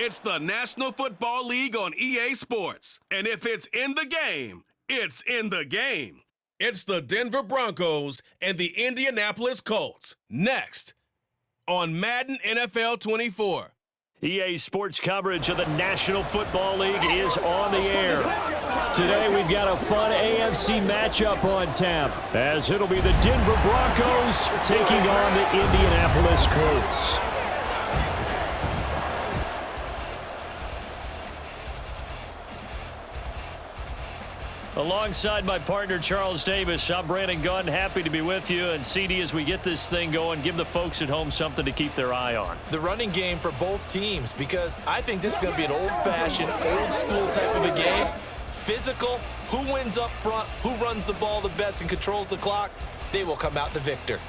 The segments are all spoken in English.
It's the National Football League on EA Sports. And if it's in the game, it's in the game. It's the Denver Broncos and the Indianapolis Colts. Next on Madden NFL 24. EA Sports coverage of the National Football League is on the air. Today we've got a fun AFC matchup on tap, as it'll be the Denver Broncos taking on the Indianapolis Colts. Alongside my partner, Charles Davis, I'm Brandon Gunn. Happy to be with you. And CD, as we get this thing going, give the folks at home something to keep their eye on. The running game for both teams, because I think this is going to be an old-fashioned, old-school type of a game. Physical, who wins up front, who runs the ball the best and controls the clock, they will come out the victor.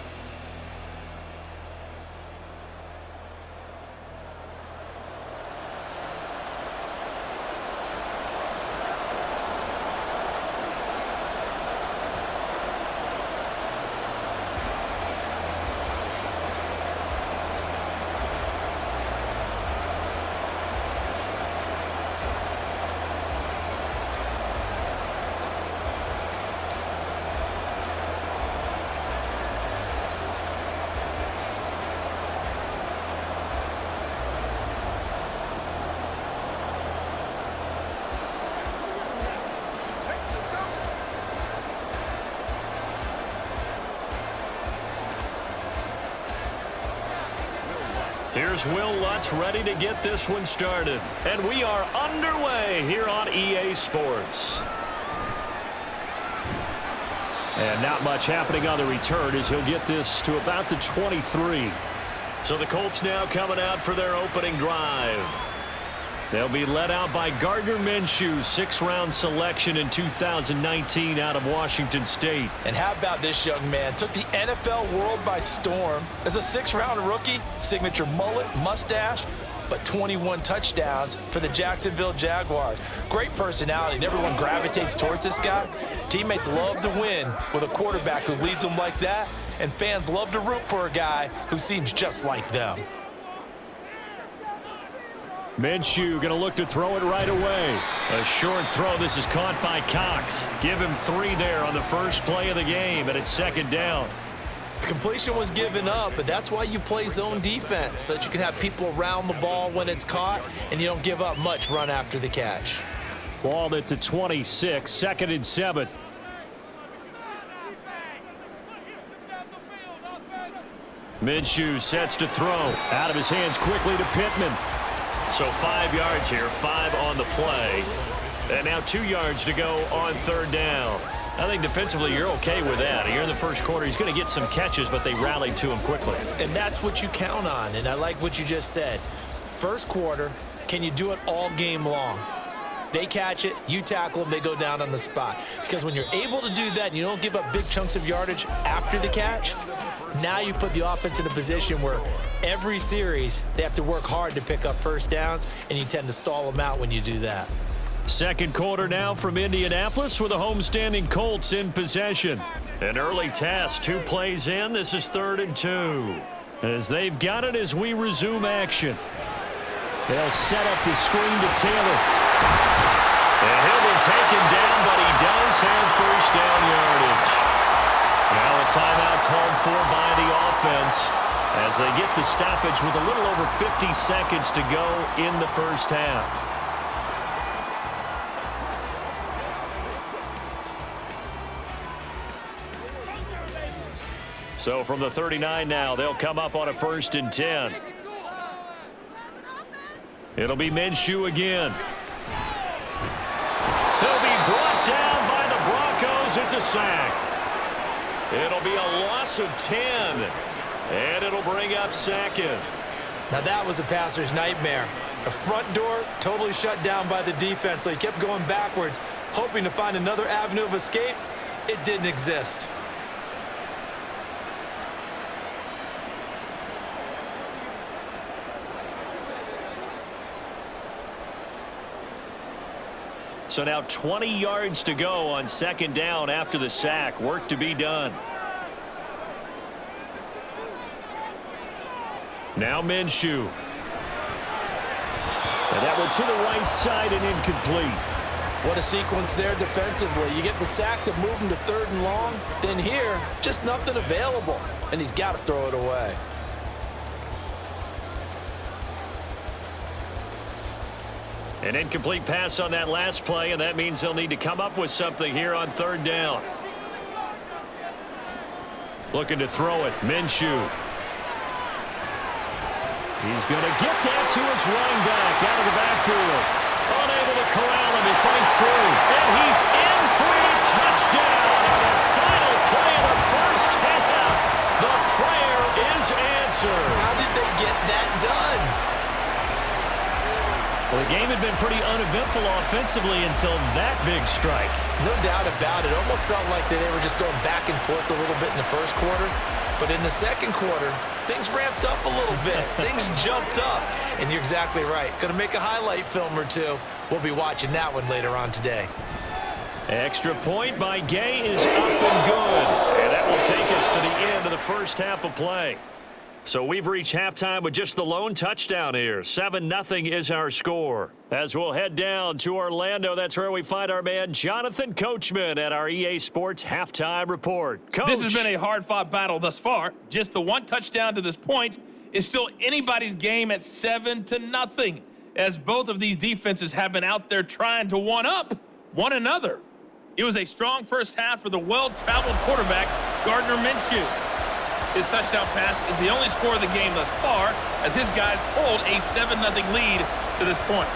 Here's Will Lutz ready to get this one started. And we are underway here on EA Sports. And not much happening on the return as he'll get this to about the 23. So the Colts now coming out for their opening drive. They'll be led out by Gardner Minshew, sixth-round selection in 2019 out of Washington State. And how about this young man? Took the NFL world by storm as a sixth-round rookie, signature mullet, mustache, but 21 touchdowns for the Jacksonville Jaguars. Great personality, and everyone gravitates towards this guy. Teammates love to win with a quarterback who leads them like that, and fans love to root for a guy who seems just like them. Minshew going to look to throw it right away. A short throw. This is caught by Cox. Give him 3 there on the first play of the game, and it's second down. The completion was given up, but that's why you play zone defense, so that you can have people around the ball when it's caught, and you don't give up much run after the catch. Ball at the 26, second and 7. Minshew sets to throw. Out of his hands quickly to Pittman. So 5 yards here, 5 on the play. And now 2 yards to go on third down. I think defensively you're okay with that. Here in the first quarter, he's going to get some catches, but they rallied to him quickly. And that's what you count on, and I like what you just said. First quarter, can you do it all game long? They catch it, you tackle them, they go down on the spot. Because when you're able to do that and you don't give up big chunks of yardage after the catch, now you put the offense in a position where every series they have to work hard to pick up first downs, and you tend to stall them out when you do that. Second quarter now from Indianapolis with the homestanding Colts in possession. An early test, 2 plays in. This is 3rd and 2. As they've got it as we resume action. They'll set up the screen to Taylor. And he'll be taken down, but he does have first down yardage. Now a timeout called for by the offense as they get the stoppage with a little over 50 seconds to go in the first half. So from the 39 now, they'll come up on a 1st and 10. It'll be Minshew again. He'll be brought down by the Broncos. It's a sack. It'll be a loss of 10. And it'll bring up second. Now that was a passer's nightmare. The front door totally shut down by the defense, so he kept going backwards, hoping to find another avenue of escape. It didn't exist. So now 20 yards to go on second down after the sack. Work to be done. Now Minshew. And that went to the right side and incomplete. What a sequence there defensively. You get the sack to move him to 3rd and long. Then here, just nothing available. And he's got to throw it away. An incomplete pass on that last play, and that means they'll need to come up with something here on 3rd down. Looking to throw it, Minshew. He's going to get that to his running back out of the backfield. Unable to corral him, he fights through. And he's in for a touchdown on the final play of the first half. The prayer is answered. How did they get that done? Well, the game had been pretty uneventful offensively until that big strike. No doubt about it. Almost felt like they were just going back and forth a little bit in the first quarter. But in the second quarter, things ramped up a little bit. Things jumped up. And you're exactly right. Going to make a highlight film or two. We'll be watching that one later on today. Extra point by Gay is up and good. And that will take us to the end of the first half of play. So we've reached halftime with just the lone touchdown here. 7-0 is our score. As we'll head down to Orlando, that's where we find our man Jonathan Coachman at our EA Sports Halftime Report. Coach. This has been a hard-fought battle thus far. Just the one touchdown to this point is still anybody's game at 7-0, as both of these defenses have been out there trying to one-up one another. It was a strong first half for the well-traveled quarterback, Gardner Minshew. His touchdown pass is the only score of the game thus far, as his guys hold a 7-0 lead to this point.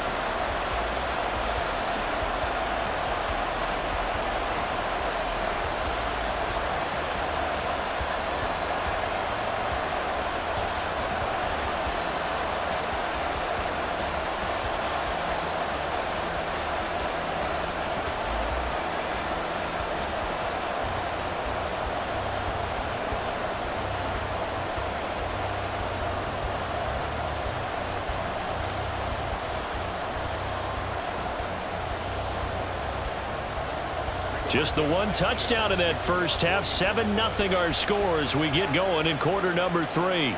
Just the one touchdown in that first half. 7-0 our score as we get going in quarter number 3.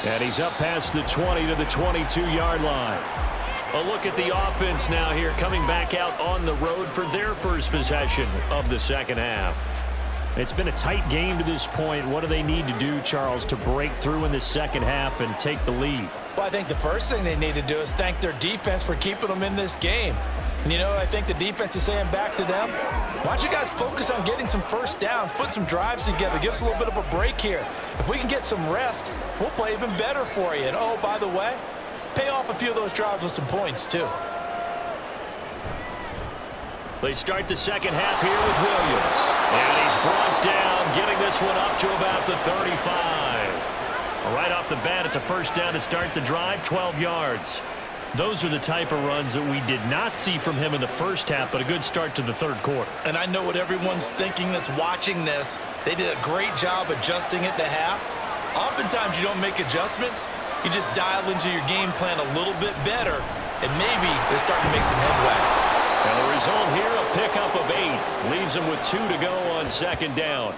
And he's up past the 20 to the 22-yard line. A look at the offense now here, coming back out on the road for their first possession of the second half. It's been a tight game to this point. What do they need to do, Charles, to break through in the second half and take the lead? Well, I think the first thing they need to do is thank their defense for keeping them in this game. And you know, I think the defense is saying back to them, why don't you guys focus on getting some first downs, put some drives together, give us a little bit of a break here. If we can get some rest, we'll play even better for you. And oh, by the way, pay off a few of those drives with some points too. They start the second half here with Williams. And he's brought down, getting this one up to about the 35. Right off the bat, it's a first down to start the drive, 12 yards. Those are the type of runs that we did not see from him in the first half, but a good start to the third quarter. And I know what everyone's thinking that's watching this. They did a great job adjusting at the half. Oftentimes you don't make adjustments. You just dial into your game plan a little bit better, and maybe they're starting to make some headway. And the result here, a pickup of 8. Leaves them with 2 to go on second down.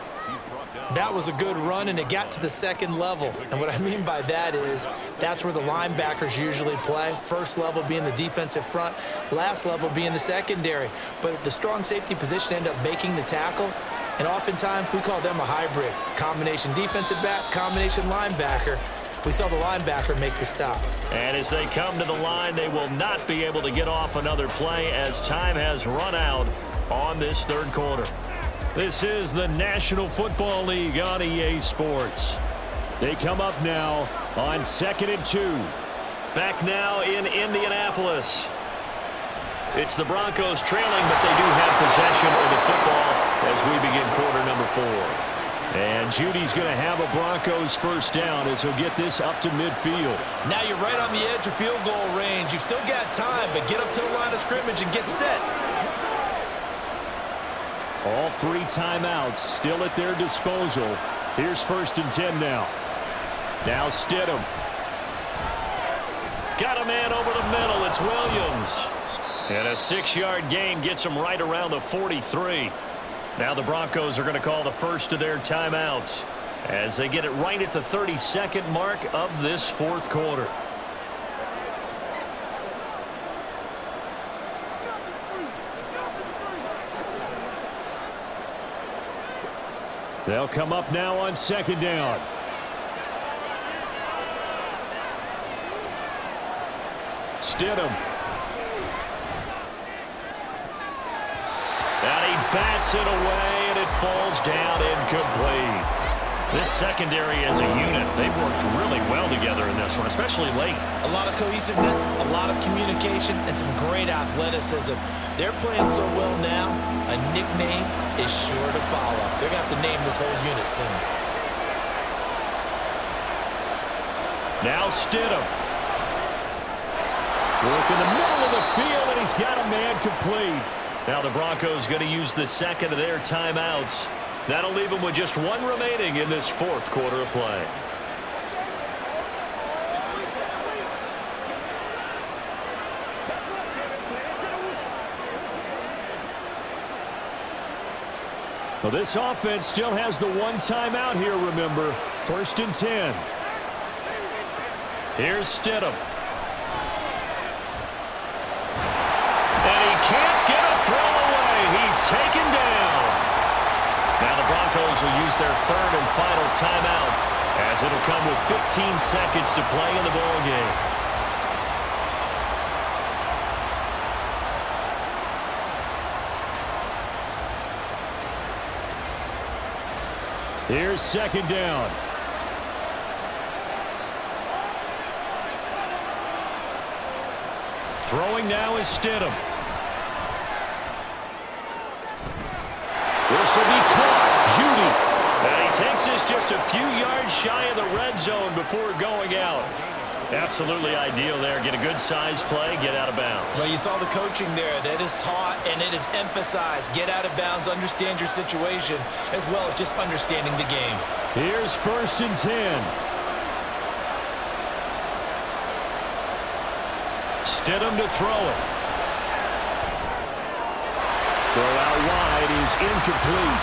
That was a good run, and it got to the second level. And what I mean by that is that's where the linebackers usually play. First level being the defensive front, last level being the secondary. But the strong safety position ended up making the tackle, and oftentimes we call them a hybrid. Combination defensive back, combination linebacker. We saw the linebacker make the stop. And as they come to the line, they will not be able to get off another play as time has run out on this third quarter. This is the National Football League on EA Sports. They come up now on 2nd and 2. Back now in Indianapolis. It's the Broncos trailing, but they do have possession of the football as we begin quarter number 4. And Judy's going to have a Broncos first down as he'll get this up to midfield. Now you're right on the edge of field goal range. You've still got time, but get up to the line of scrimmage and get set. All 3 timeouts still at their disposal. Here's 1st and 10 now. Now Stidham. Got a man over the middle. It's Williams. And a 6-yard gain gets him right around the 43. Now the Broncos are going to call the first of their timeouts. as they get it right at the 32nd mark of this fourth quarter. They'll come up now on second down. Stidham. And he bats it away, and it falls down incomplete. This secondary as a unit, they've worked really well together in this one, especially late. A lot of cohesiveness, a lot of communication, and some great athleticism. They're playing so well now, a nickname is sure to follow. They're going to have to name this whole unit soon. Now Stidham. Work in the middle of the field, and he's got a man complete. Now the Broncos going to use the second of their timeouts. That'll leave them with just one remaining in this fourth quarter of play. Well, this offense still has the one timeout here, remember. 1st and 10. Here's Stidham. And he can't get a throw away. He's taken down. Now the Broncos will use their third and final timeout, as it'll come with 15 seconds to play in the ballgame. Here's second down. Throwing now is Stidham. This will be caught. Judy. And he takes this just a few yards shy of the red zone before going out. Absolutely ideal there. Get a good size play, get out of bounds. Well, you saw the coaching there. That is taught and it is emphasized. Get out of bounds, understand your situation, as well as just understanding the game. Here's 1st and 10. Stidham to throw it. Throw out wide is incomplete.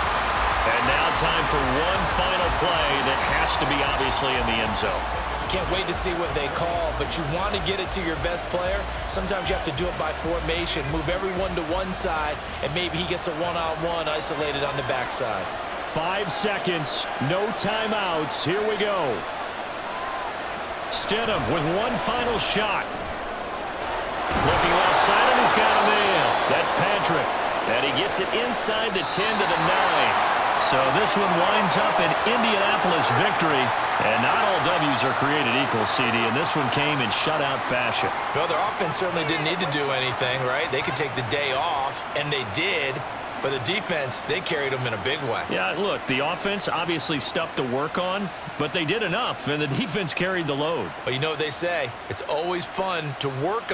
And now time for one final play that has to be obviously in the end zone. Can't wait to see what they call, but you want to get it to your best player. Sometimes you have to do it by formation. Move everyone to one side, and maybe he gets a one-on-one isolated on the backside. 5 seconds, no timeouts. Here we go. Stidham with one final shot. Looking left side, and he's got a man. That's Patrick. And he gets it inside the 10 to the 9. So this one winds up an Indianapolis victory. And not all W's are created equal, CD, and this one came in shutout fashion. Well, their offense certainly didn't need to do anything, right? They could take the day off, and they did. But the defense, they carried them in a big way. Yeah, look, the offense, obviously stuff to work on, but they did enough, and the defense carried the load. But you know what they say? It's always fun to work